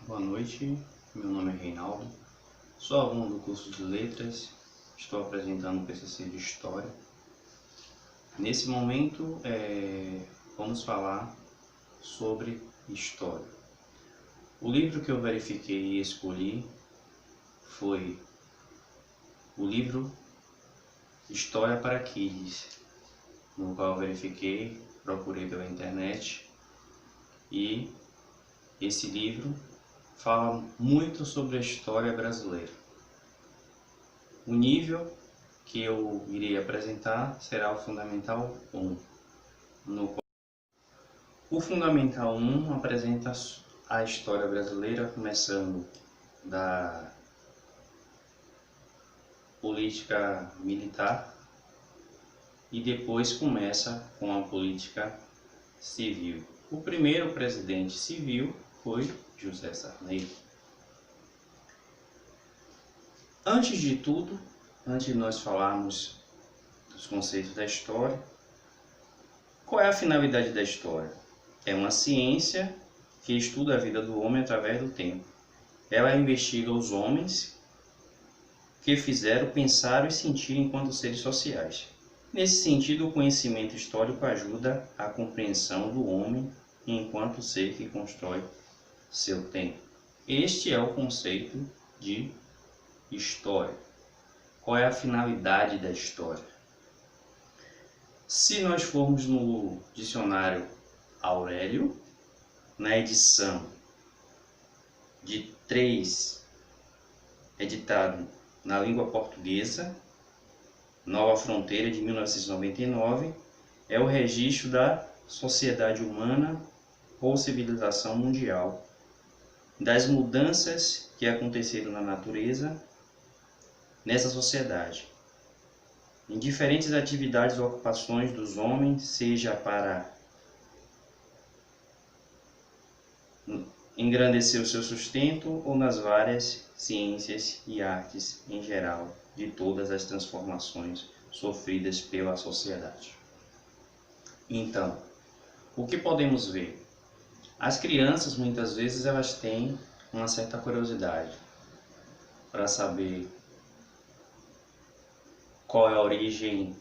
Boa noite, meu nome é Reinaldo, sou aluno do curso de Letras, estou apresentando o TCC de História. Nesse momento, vamos falar sobre História. O livro que eu verifiquei e escolhi foi o livro História para Kids, no qual eu verifiquei, procurei pela internet e esse livro fala muito sobre a história brasileira. O nível que eu irei apresentar será o Fundamental 1. O Fundamental 1 apresenta a história brasileira, começando da política militar e depois começa com a política civil. O primeiro presidente civil foi José Sarney. Antes de tudo, antes de nós falarmos dos conceitos da história, qual é a finalidade da história? É uma ciência que estuda a vida do homem através do tempo. Ela investiga os homens que fizeram, pensaram e sentir enquanto seres sociais. Nesse sentido, o conhecimento histórico ajuda a compreensão do homem enquanto ser que constrói seu tempo. Este é o conceito de história. Qual é a finalidade da história? Se nós formos no dicionário Aurélio, na edição de 3, editado na língua portuguesa, Nova Fronteira, de 1999, é o registro da sociedade humana ou civilização mundial, das mudanças que aconteceram na natureza nessa sociedade, em diferentes atividades ou ocupações dos homens, seja para engrandecer o seu sustento ou nas várias ciências e artes em geral, de todas as transformações sofridas pela sociedade. Então, o que podemos ver? As crianças, muitas vezes, elas têm uma certa curiosidade para saber qual é a origem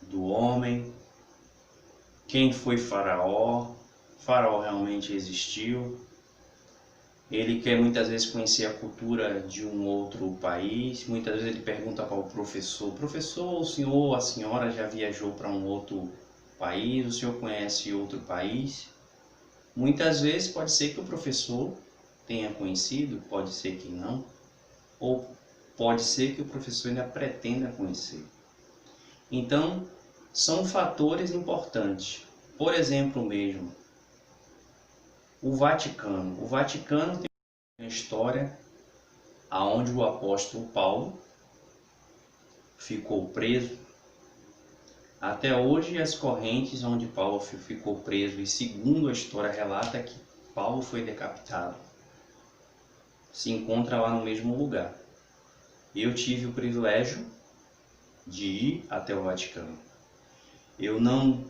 do homem, quem foi Faraó, Faraó realmente existiu. Ele quer muitas vezes conhecer a cultura de um outro país, muitas vezes ele pergunta para o professor: professor, o senhor ou a senhora já viajou para um outro país, o senhor conhece outro país? Muitas vezes pode ser que o professor tenha conhecido, pode ser que não, ou pode ser que o professor ainda pretenda conhecer. Então, são fatores importantes. Por exemplo mesmo, o Vaticano. O Vaticano tem uma história onde o apóstolo Paulo ficou preso. Até hoje, as correntes onde Paulo ficou preso, e segundo a história relata que Paulo foi decapitado, se encontra lá no mesmo lugar. Eu tive o privilégio de ir até o Vaticano. Eu não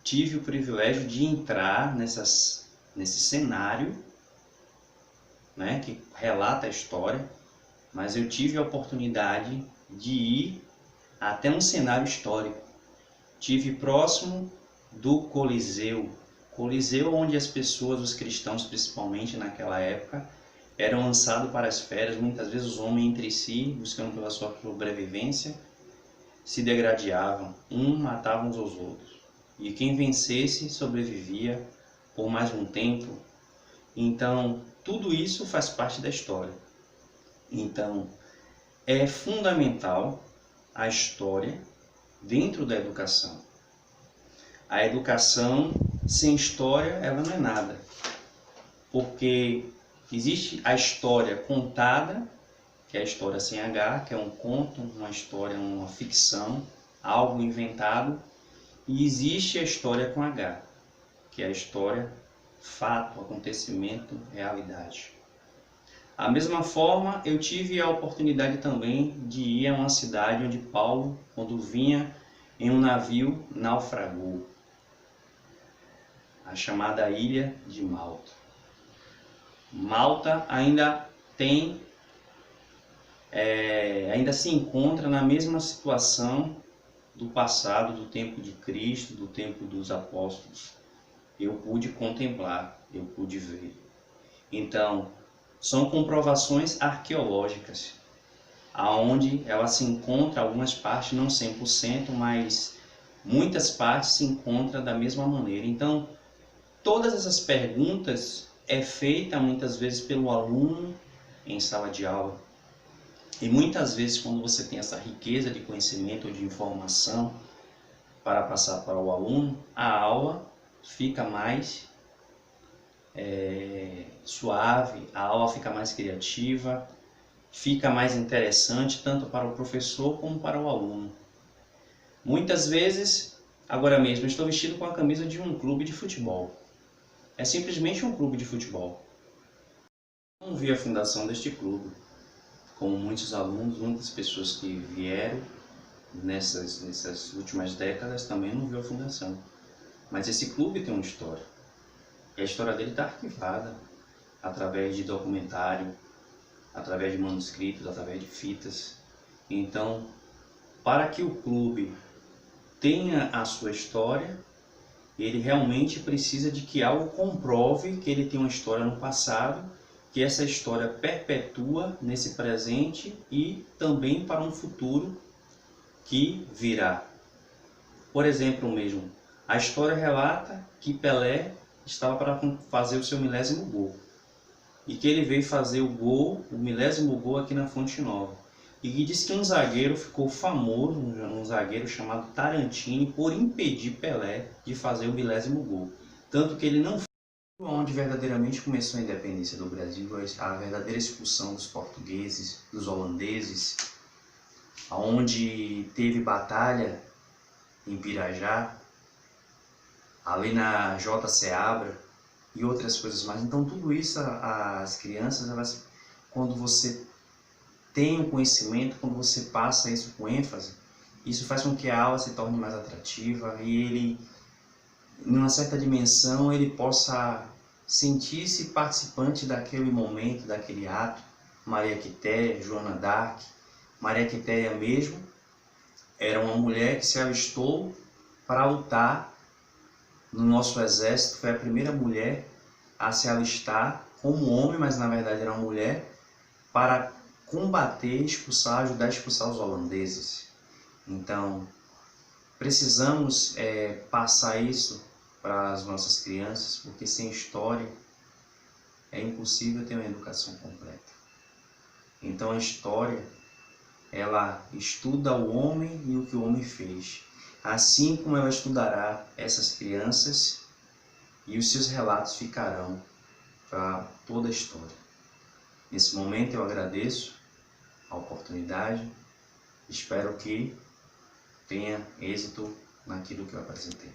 tive o privilégio de entrar nesse cenário, né, que relata a história, mas eu tive a oportunidade de ir até um cenário histórico. Tive próximo do Coliseu, onde as pessoas, os cristãos principalmente naquela época, eram lançados para as feras, muitas vezes os homens entre si, buscando pela sua sobrevivência, se degradavam, matavam uns aos outros. E quem vencesse sobrevivia por mais um tempo. Então, tudo isso faz parte da história. Então, é fundamental a história dentro da educação. A educação sem história, ela não é nada. Porque existe a história contada, que é a história sem H, que é um conto, uma história, uma ficção, algo inventado. E existe a história com H, que é a história, fato, acontecimento, realidade. Da mesma forma, eu tive a oportunidade também de ir a uma cidade onde Paulo, quando vinha em um navio, naufragou, a chamada Ilha de Malta. Malta ainda ainda se encontra na mesma situação do passado, do tempo de Cristo, do tempo dos apóstolos. Eu pude contemplar, eu pude ver. Então, são comprovações arqueológicas, aonde ela se encontra, algumas partes, não 100%, mas muitas partes se encontram da mesma maneira. Então, todas essas perguntas é feita muitas vezes pelo aluno em sala de aula. E muitas vezes, quando você tem essa riqueza de conhecimento ou de informação para passar para o aluno, a aula fica mais suave, a aula fica mais criativa, fica mais interessante tanto para o professor como para o aluno. Muitas vezes, agora mesmo, estou vestido com a camisa de um clube de futebol. É simplesmente um clube de futebol. Não vi a fundação deste clube, como muitos alunos, muitas pessoas que vieram nessas últimas décadas também não viu a fundação. Mas esse clube tem uma história. E a história dele está arquivada através de documentário, através de manuscritos, através de fitas. Então, para que o clube tenha a sua história, ele realmente precisa de que algo comprove que ele tem uma história no passado, que essa história perpetua nesse presente e também para um futuro que virá. Por exemplo mesmo, a história relata que Pelé estava para fazer o seu 1000º gol e que ele veio fazer o 1000º gol aqui na Fonte Nova. E que diz que um zagueiro ficou famoso, um zagueiro chamado Tarantini, por impedir Pelé de fazer o 1000º gol. Tanto que ele não foi onde verdadeiramente começou a independência do Brasil, a verdadeira expulsão dos portugueses, dos holandeses, onde teve batalha em Pirajá, ali na J. Seabra e outras coisas mais. Então tudo isso as crianças, quando você tem o conhecimento, quando você passa isso com ênfase, isso faz com que a aula se torne mais atrativa e ele, numa certa dimensão, ele possa sentir-se participante daquele momento, daquele ato. Maria Quitéria, Joana d'Arc. Maria Quitéria mesmo era uma mulher que se alistou para lutar no nosso exército, foi a primeira mulher a se alistar como homem, mas na verdade era uma mulher, para combater, ajudar a expulsar os holandeses. Então, precisamos passar isso para as nossas crianças, porque sem história é impossível ter uma educação completa. Então a história, ela estuda o homem e o que o homem fez, assim como ela estudará essas crianças e os seus relatos ficarão para toda a história. Nesse momento eu agradeço a oportunidade, espero que tenha êxito naquilo que eu apresentei.